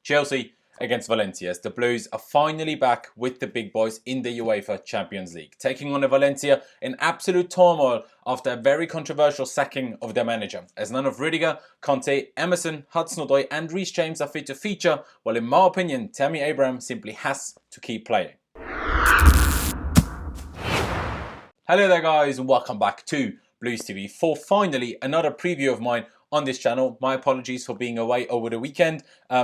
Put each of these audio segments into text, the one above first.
Chelsea against Valencia, as the Blues are finally back with the big boys in the UEFA Champions League, taking on a Valencia in absolute turmoil after a very controversial sacking of their manager, as none of Rudiger, Conte, Emerson, Hudson-Odoi and Reece James are fit to feature, while in my opinion, Tammy Abraham simply has to keep playing. Hello there guys, and welcome back to Blues TV for finally another preview of mine on this channel. My apologies for being away over the weekend,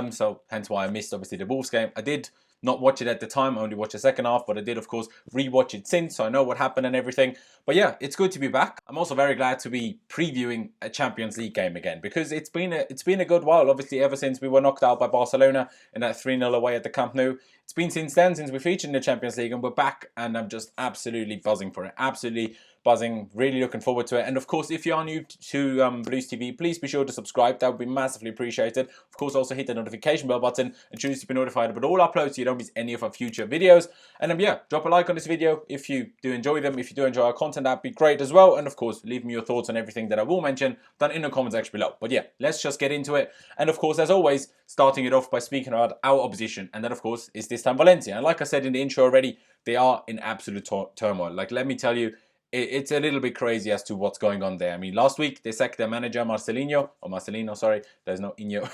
so hence why I missed obviously the Wolves game. I did not watch it at the time, I only watched the second half, but I did of course rewatch it since, so I know what happened and everything. But yeah, it's good to be back. I'm also very glad to be previewing a Champions League game again, because it's been a good while, obviously ever since we were knocked out by Barcelona in that 3-0 away at the Camp Nou. It's been since then, since we featured in the Champions League, and we're back, and I'm just absolutely buzzing for it. Absolutely buzzing, really looking forward to it. And of course, if you are new to Blues TV, please be sure to subscribe. That would be massively appreciated. Of course, also hit the notification bell button and choose to be notified about all uploads so you don't miss any of our future videos. And yeah, drop a like on this video if you do enjoy them. If you do enjoy our content, that'd be great as well. And of course, leave me your thoughts on everything that I will mention down in the comment section below. But yeah, let's just get into it. And of course, as always, starting it off by speaking about our opposition, and that of course is this time Valencia. And like I said in the intro already, they are in absolute turmoil. Like, let me tell you, it's a little bit crazy as to what's going on there. I mean, last week they sacked their manager Marcelino, sorry, there's no Inyo.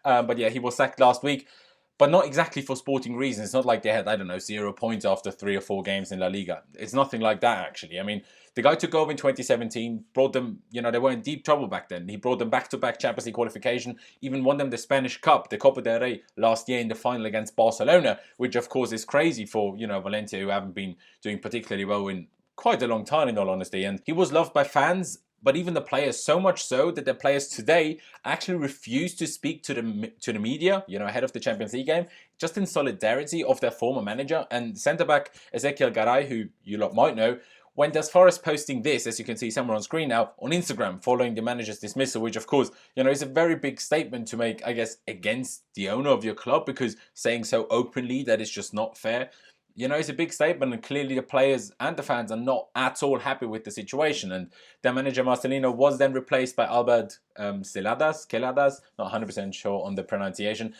But yeah, he was sacked last week, but not exactly for sporting reasons. It's not like they had, I don't know, 0 points after 3 or 4 games in La Liga. It's nothing like that, actually. I mean, the guy took over in 2017, brought them, you know, they were in deep trouble back then. He brought them back-to-back Champions League qualification, even won them the Spanish Cup, the Copa del Rey, last year in the final against Barcelona, which of course is crazy for, you know, Valencia, who haven't been doing particularly well in quite a long time, in all honesty. And he was loved by fans, but even the players, so much so that the players today actually refuse to speak to the media, you know, ahead of the Champions League game, just in solidarity of their former manager. And centre-back Ezequiel Garay, who you lot might know, went as far as posting this, as you can see somewhere on screen now, on Instagram, following the manager's dismissal, which of course, you know, is a very big statement to make, I guess, against the owner of your club, because saying so openly that is just not fair. You know, it's a big statement, and clearly the players and the fans are not at all happy with the situation. And their manager Marcelino was then replaced by Albert Celadas, not 100% sure on the pronunciation.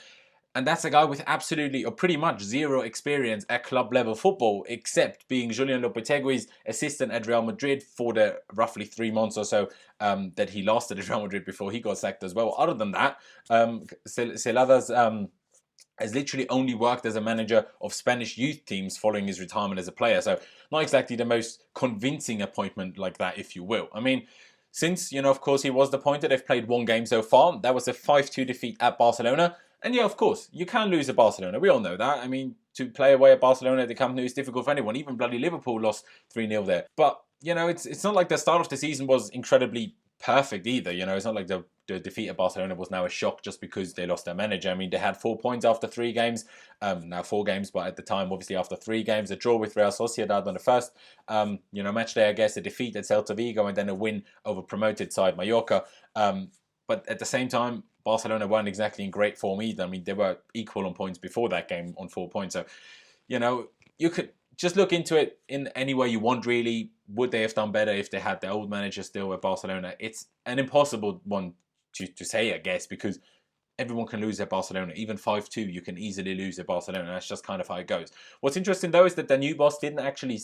And that's a guy with absolutely, or pretty much, zero experience at club level football, except being Julian Lopetegui's assistant at Real Madrid for the roughly 3 months or so that he lasted at Real Madrid before he got sacked as well. Other than that, Celadas has literally only worked as a manager of Spanish youth teams following his retirement as a player. So not exactly the most convincing appointment like that, if you will. I mean, since, you know, of course, he was appointed, they've played 1 game so far. That was a 5-2 defeat at Barcelona. And yeah, of course, you can lose at Barcelona. We all know that. I mean, to play away at Barcelona at the Camp Nou is difficult for anyone. Even bloody Liverpool lost 3-0 there. But, you know, it's not like the start of the season was incredibly perfect either. You know, it's not like the defeat at Barcelona was now a shock just because they lost their manager. I mean, they had 4 points after 3 games, now 4 games, but at the time, obviously after 3 games, a draw with Real Sociedad on the first, you know, match day, I guess, a defeat at Celta Vigo, and then a win over promoted side Mallorca. But at the same time, Barcelona weren't exactly in great form either. I mean, they were equal on points before that game on 4 points. So, you know, you could just look into it in any way you want, really. Would they have done better if they had their old manager still at Barcelona? It's an impossible one to say, I guess, because everyone can lose at Barcelona. Even 5-2, you can easily lose at Barcelona. That's just kind of how it goes. What's interesting, though, is that the new boss didn't actually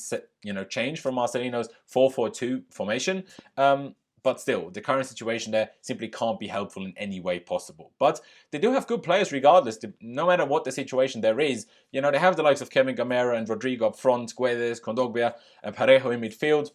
change from Marcelino's 4-4-2 formation. But still, the current situation there simply can't be helpful in any way possible. But they do have good players regardless. No matter what the situation there is, you know, they have the likes of Kevin Gamera and Rodrigo up front, Guedes, Kondogbia and Parejo in midfield,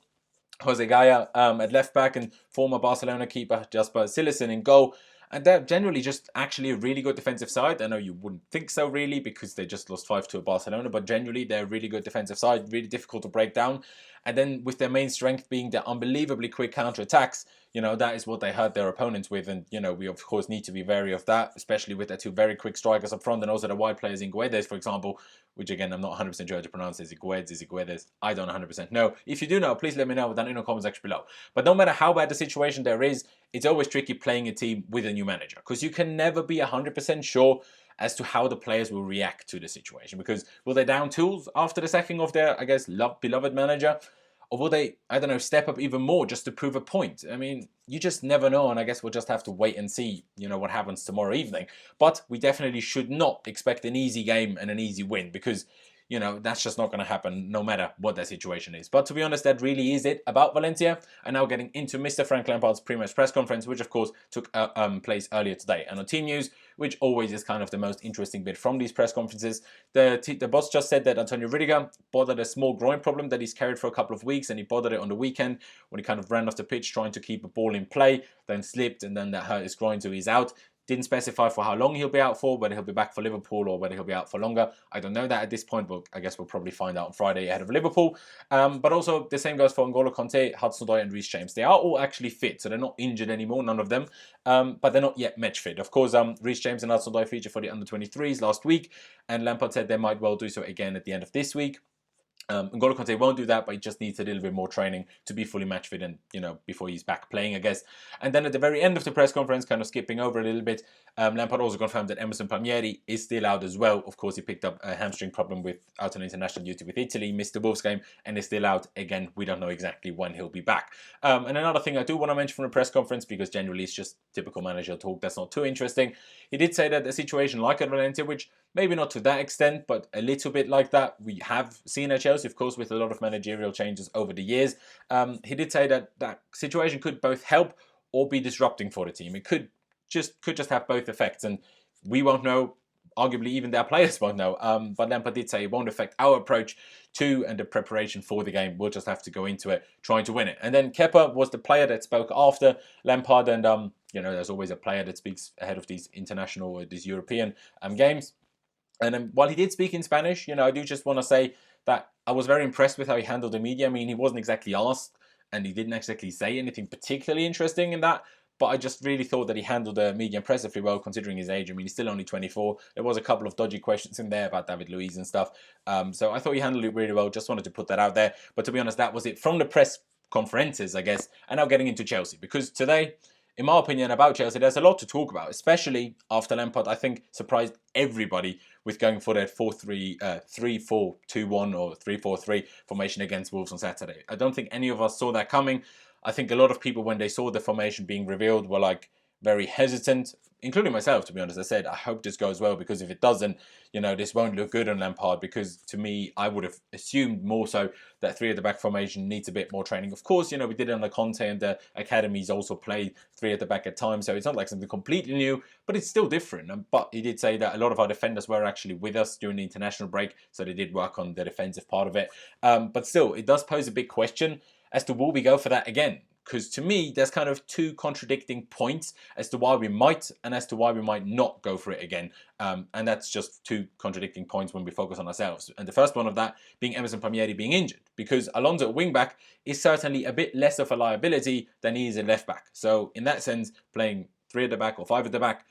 Jose Gaya at left back, and former Barcelona keeper Jasper Cillessen in goal. And they're generally just actually a really good defensive side. I know you wouldn't think so really, because they just lost 5-2 at Barcelona, but generally they're a really good defensive side, really difficult to break down. And then with their main strength being their unbelievably quick counter-attacks, you know, that is what they hurt their opponents with. And, you know, we of course need to be wary of that, especially with their 2 very quick strikers up front, and also the wide players in Guedes, for example, which again, I'm not 100% sure how to pronounce. Is it Guedes? Is it Guedes? I don't 100% know. If you do know, please let me know down in the comments section below. But no matter how bad the situation there is, it's always tricky playing a team with a new manager, because you can never be 100% sure as to how the players will react to the situation. Because will they down tools after the sacking of their, I guess, beloved manager? or will they, I don't know, step up even more just to prove a point? I mean, you just never know, and I guess we'll just have to wait and see, what happens tomorrow evening. But we definitely should not expect an easy game and an easy win, because that's just not going to happen no matter what their situation is. But to be honest, that really is it about Valencia. And now getting into Mr. Frank Lampard's pre-match press conference, which of course took place earlier today. And on team news, which always is kind of the most interesting bit from these press conferences, the boss just said that Antonio Rudiger bothered a small groin problem that he's carried for a couple of weeks, and he bothered it on the weekend when he kind of ran off the pitch trying to keep a ball in play, then slipped, and then that hurt his groin, so he's out. Didn't specify for how long he'll be out for, whether he'll be back for Liverpool or whether he'll be out for longer. I don't know that at this point, but I guess we'll probably find out on Friday ahead of Liverpool. But also, the same goes for N'Golo Kanté, Hudson-Odoi and Reece James. They are all actually fit, so they're not injured anymore, none of them. But they're not yet match fit. Of course, Reece James and Hudson-Odoi featured for the under-23s last week, and Lampard said they might well do so again at the end of this week. N'Golo Kanté won't do that, but he just needs a little bit more training to be fully match fit and, before he's back playing, I guess. And then at the very end of the press conference, kind of skipping over a little bit, Lampard also confirmed that Emerson Palmieri is still out as well. Of course, he picked up a hamstring problem out on international duty with Italy, missed the Wolves game, and is still out. Again, we don't know exactly when he'll be back. And another thing I do want to mention from the press conference, because generally it's just typical manager talk that's not too interesting, he did say that a situation like at Valencia, which maybe not to that extent, but a little bit like that, we have seen at Chelsea, of course, with a lot of managerial changes over the years. He did say that that situation could both help or be disrupting for the team. It could just have both effects, and we won't know. Arguably, even their players won't know. But Lampard did say it won't affect our approach to and the preparation for the game. We'll just have to go into it trying to win it. And then Kepa was the player that spoke after Lampard, and there's always a player that speaks ahead of these international or these European games. And while he did speak in Spanish, I do just want to say that I was very impressed with how he handled the media. I mean, he wasn't exactly asked, and he didn't exactly say anything particularly interesting in that. But I just really thought that he handled the media impressively well, considering his age. I mean, he's still only 24. There was a couple of dodgy questions in there about David Luiz and stuff. So I thought he handled it really well. Just wanted to put that out there. But to be honest, that was it from the press conferences, I guess. And now getting into Chelsea, because today, in my opinion, about Chelsea, there's a lot to talk about, especially after Lampard, I think, surprised everybody with going for that 3-4-2-1 or 3-4-3 formation against Wolves on Saturday. I don't think any of us saw that coming. I think a lot of people, when they saw the formation being revealed, were very hesitant, including myself, to be honest. I said, I hope this goes well, because if it doesn't, this won't look good on Lampard, because to me, I would have assumed more so that three at the back formation needs a bit more training. Of course, we did it on the Conte, and the academies also played three at the back at times, so it's not like something completely new, but it's still different. But he did say that a lot of our defenders were actually with us during the international break, so they did work on the defensive part of it. But still, it does pose a big question as to will we go for that again? Because to me, there's kind of two contradicting points as to why we might and as to why we might not go for it again. And that's just two contradicting points when we focus on ourselves. And the first one of that being Emerson Palmieri being injured, because Alonso at wing-back is certainly a bit less of a liability than he is at left-back. So in that sense, playing three at the back or five at the back,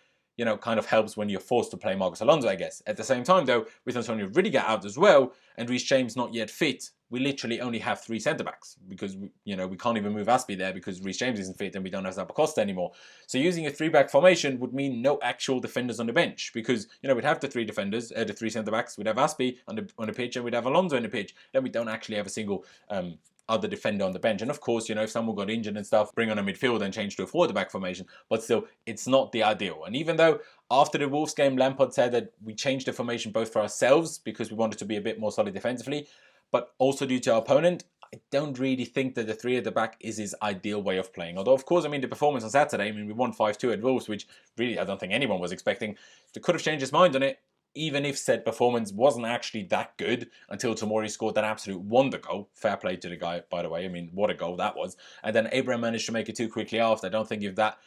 kind of helps when you're forced to play Marcos Alonso, I guess. At the same time, though, with Antonio Rudiger out as well, and Reece James not yet fit, we literally only have three centre-backs, because, we can't even move Aspi there because Reece James isn't fit and we don't have Zappacosta anymore. So using a three-back formation would mean no actual defenders on the bench, because, we'd have the three defenders, the three centre-backs, we'd have Aspi on the pitch, and we'd have Alonso on the pitch. Then we don't actually have a single other defender on the bench. And of course, if someone got injured and stuff, bring on a midfield and change to a forward-back formation. But still, it's not the ideal. And even though after the Wolves game, Lampard said that we changed the formation both for ourselves because we wanted to be a bit more solid defensively, but also due to our opponent, I don't really think that the three at the back is his ideal way of playing. Although, of course, the performance on Saturday, we won 5-2 at Wolves, which really I don't think anyone was expecting. They could have changed his mind on it, even if said performance wasn't actually that good until Tomori scored that absolute wonder goal. Fair play to the guy, by the way. What a goal that was. And then Abraham managed to make it too quickly after. I don't think if that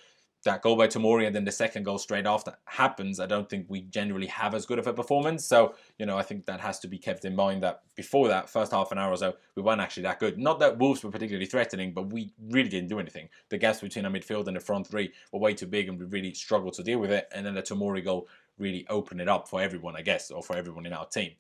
goal by Tomori and then the second goal straight after happens, I don't think we generally have as good of a performance. So, I think that has to be kept in mind, that before that first half an hour or so, we weren't actually that good. Not that Wolves were particularly threatening, but we really didn't do anything. The gaps between our midfield and the front three were way too big, and we really struggled to deal with it. And then the Tomori goal really opened it up for everyone, I guess, or for everyone in our team.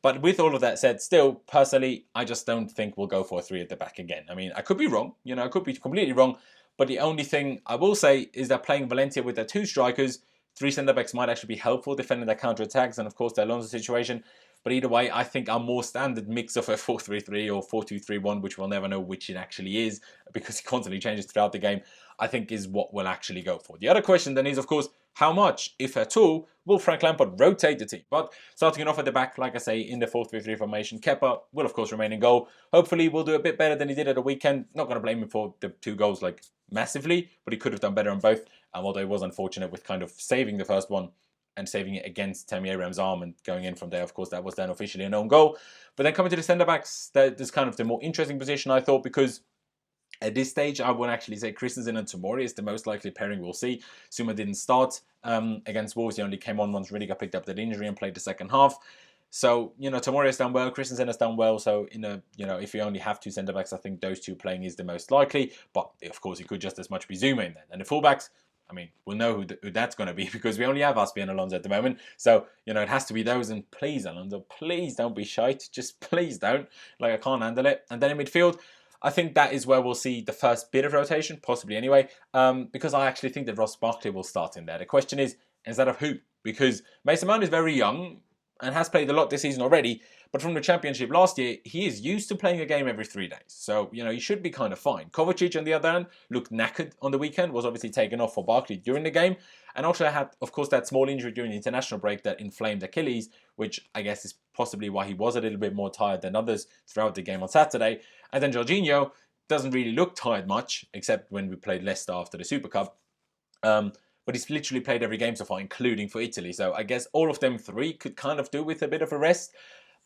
But with all of that said, still, personally, I just don't think we'll go for a three at the back again. I could be wrong. I could be completely wrong. But the only thing I will say is that playing Valencia with their two strikers, three centre-backs might actually be helpful defending their counter-attacks, and of course the Alonso situation. But either way, I think our more standard mix of a 4-3-3 or 4-2-3-1, which we'll never know which it actually is because it constantly changes throughout the game, I think is what we'll actually go for. The other question then is, of course, how much, if at all, will Frank Lampard rotate the team? But starting off at the back, like I say, in the 4-3-3 formation, Kepa will, of course, remain in goal. Hopefully, we'll do a bit better than he did at the weekend. Not going to blame him for the 2 goals, like, massively, but he could have done better on both. Although it was unfortunate with kind of saving the first one and saving it against Tammy Abraham's arm and going in from there. Of course, that was then officially an own goal. But then coming to the centre-backs, that is kind of the more interesting position, I thought, because at this stage, I would actually say Christensen and Tomori is the most likely pairing we'll see. Suma didn't start against Wolves. He only came on once Rudiger picked up that injury and played the second half. So, Tomori has done well. Christensen has done well. So, if you only have 2 centre-backs, I think those 2 playing is the most likely. But, of course, it could just as much be Zuma in there. And the full-backs, I mean, we'll know who that's going to be because we only have Aspie and Alonso at the moment. So, it has to be those. And please, Alonso, please don't be shite. Just please don't. Like, I can't handle it. And then in midfield, I think that is where we'll see the first bit of rotation, possibly anyway, because I actually think that Ross Barkley will start in there. The question is that of who? Because Mason Mount is very young and has played a lot this season already, but from the Championship last year, he is used to playing a game every 3 days. So, he should be kind of fine. Kovacic, on the other hand, looked knackered on the weekend, was obviously taken off for Barkley during the game, and also had, of course, that small injury during the international break that inflamed Achilles, which I guess is possibly why he was a little bit more tired than others throughout the game on Saturday. And then Jorginho doesn't really look tired much, except when we played Leicester after the Super Cup. But he's literally played every game so far, including for Italy. So I guess all of them 3 could kind of do with a bit of a rest.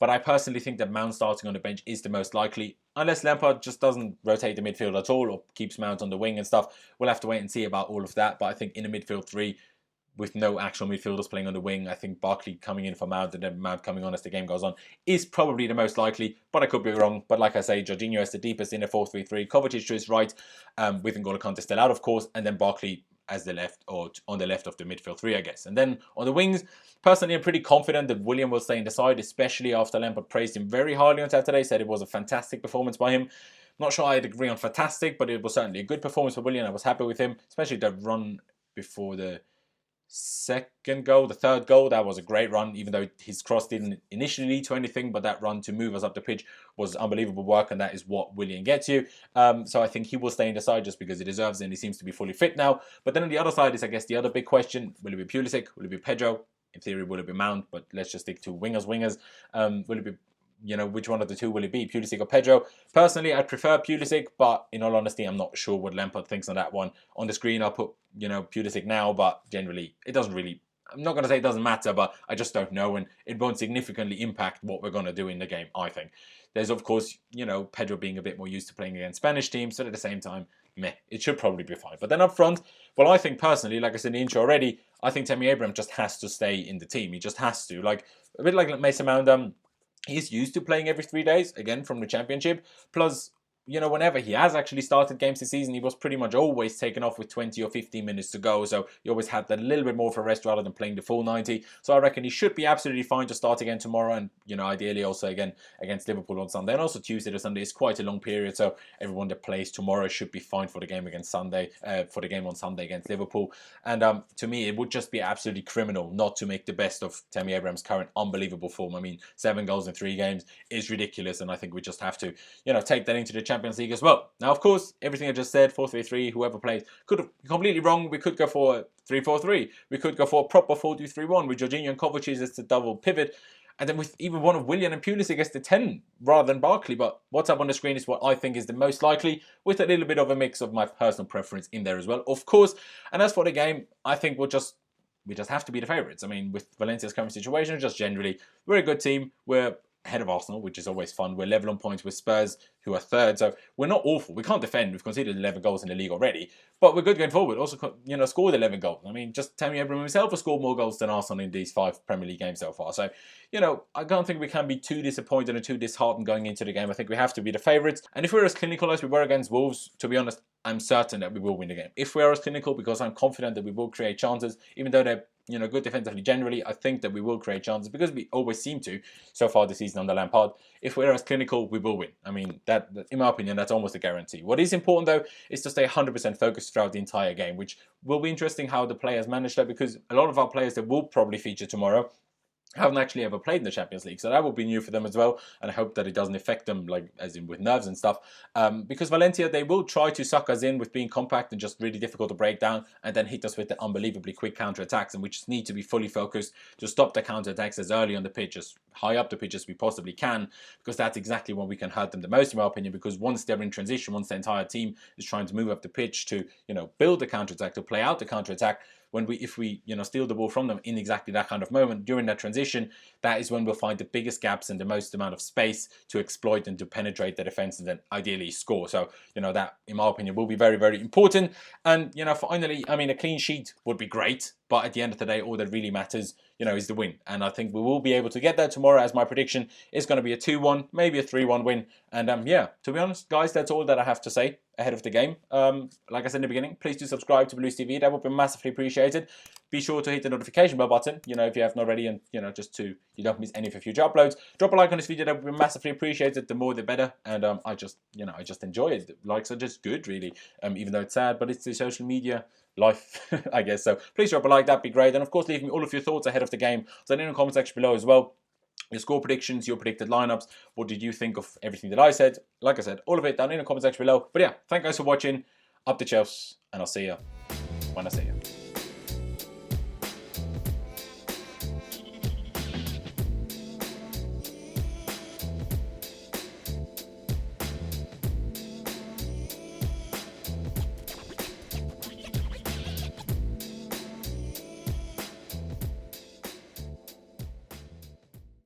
But I personally think that Mount starting on the bench is the most likely. Unless Lampard just doesn't rotate the midfield at all or keeps Mount on the wing and stuff. We'll have to wait and see about all of that. But I think in a midfield 3, with no actual midfielders playing on the wing, I think Barkley coming in for Mount and then Mount coming on as the game goes on is probably the most likely, but I could be wrong. But like I say, Jorginho is the deepest in a 4-3-3, Kovacic to his right, with N'Golo Kante still out, of course, and then Barkley as the left, or on the left of the midfield 3, I guess. And then on the wings, personally, I'm pretty confident that Willian will stay in the side, especially after Lampard praised him very highly on Saturday, said it was a fantastic performance by him. Not sure I'd agree on fantastic, but it was certainly a good performance for Willian. I was happy with him, especially the run before the second goal, the third goal. That was a great run, even though his cross didn't initially lead to anything, but that run to move us up the pitch was unbelievable work, and that is what Willian gets you. So I think he will stay in the side just because he deserves it, and he seems to be fully fit now. But then on the other side is, I guess, the other big question: will it be Pulisic? Will it be Pedro? In theory, will it be Mount? But let's just stick to wingers. Will it be, which one of the 2 will it be, Pulisic or Pedro? Personally, I'd prefer Pulisic, but in all honesty, I'm not sure what Lampard thinks on that one. On the screen, I'll put, Pulisic now, but generally, it doesn't really, I'm not going to say it doesn't matter, but I just don't know, and it won't significantly impact what we're going to do in the game, I think. There's, of course, Pedro being a bit more used to playing against Spanish teams, so at the same time, it should probably be fine. But then up front, well, I think personally, like I said in the intro already, I think Tammy Abraham just has to stay in the team. He just has to. Like, a bit like Mason Mount, he's used to playing every 3 days, again, from the Championship. Plus, whenever he has actually started games this season, he was pretty much always taken off with 20 or 15 minutes to go. So he always had that little bit more of a rest rather than playing the full 90. So I reckon he should be absolutely fine to start again tomorrow. And, ideally also again against Liverpool on Sunday. And also Tuesday to Sunday is quite a long period. So everyone that plays tomorrow should be fine for the game against Sunday, for the game on Sunday against Liverpool. And to me, it would just be absolutely criminal not to make the best of Tammy Abraham's current unbelievable form. I mean, 7 goals in 3 games is ridiculous. And I think we just have to, take that into the Champions League as well. Now, of course, everything I just said, 4-3-3, whoever plays, could have been completely wrong. We could go for 3-4-3. We could go for a proper 4-2-3-1 with Jorginho and Kovacic as the double pivot. And then with even one of Willian and Pulisic as the 10 rather than Barkley. But what's up on the screen is what I think is the most likely, with a little bit of a mix of my personal preference in there as well, of course. And as for the game, I think we just have to be the favourites. I mean, with Valencia's current situation, just generally, we're a good team. We're ahead of Arsenal, which is always fun. We're level on points with Spurs, who are third. So we're not awful. We can't defend. We've conceded 11 goals in the league already. But we're good going forward. Also, scored 11 goals. I mean, just Tammy Abraham himself has scored more goals than Arsenal in these 5 Premier League games so far. So, I don't think we can be too disappointed and too disheartened going into the game. I think we have to be the favourites. And if we're as clinical as we were against Wolves, to be honest, I'm certain that we will win the game. If we are as clinical, because I'm confident that we will create chances, even though they're good defensively generally, I think that we will create chances because we always seem to so far this season under Lampard. If we're as clinical, we will win. I mean, that in my opinion, that's almost a guarantee. What is important though is to stay 100% focused throughout the entire game, which will be interesting how the players manage that, because a lot of our players that will probably feature tomorrow haven't actually ever played in the Champions League, so that will be new for them as well, and I hope that it doesn't affect them, like as in with nerves and stuff, because Valencia, they will try to suck us in with being compact and just really difficult to break down, and then hit us with the unbelievably quick counter-attacks, and we just need to be fully focused to stop the counter-attacks as early on the pitch, as high up the pitch as we possibly can, because that's exactly when we can hurt them the most, in my opinion, because once they're in transition, once the entire team is trying to move up the pitch to, build the counter-attack, to play out the counter-attack, if we steal the ball from them in exactly that kind of moment during that transition, that is when we'll find the biggest gaps and the most amount of space to exploit and to penetrate the defense and then ideally score. So that, in my opinion, will be very, very important. And finally, I mean, a clean sheet would be great, but at the end of the day, all that really matters is the win. And I think we will be able to get there tomorrow, as my prediction is going to be a 2-1, maybe a 3-1 win. And yeah, to be honest, guys, that's all that I have to say ahead of the game. Like I said in the beginning, please do subscribe to Blues TV. That would be massively appreciated. Be sure to hit the notification bell button, if you haven't already, and just so you don't miss any of the future uploads. Drop a like on this video. That would be massively appreciated. The more, the better. And I just enjoy it. Likes are just good, really. Even though it's sad, but it's the social media life, I guess. So please drop a like, that'd be great. And of course, leave me all of your thoughts ahead of the game. Send in the comment section below as well. Your score predictions, your predicted lineups. What did you think of everything that I said? Like I said, all of it down in the comment section below. But yeah, thank you guys for watching. Up the Chelsea, and I'll see you when I see you.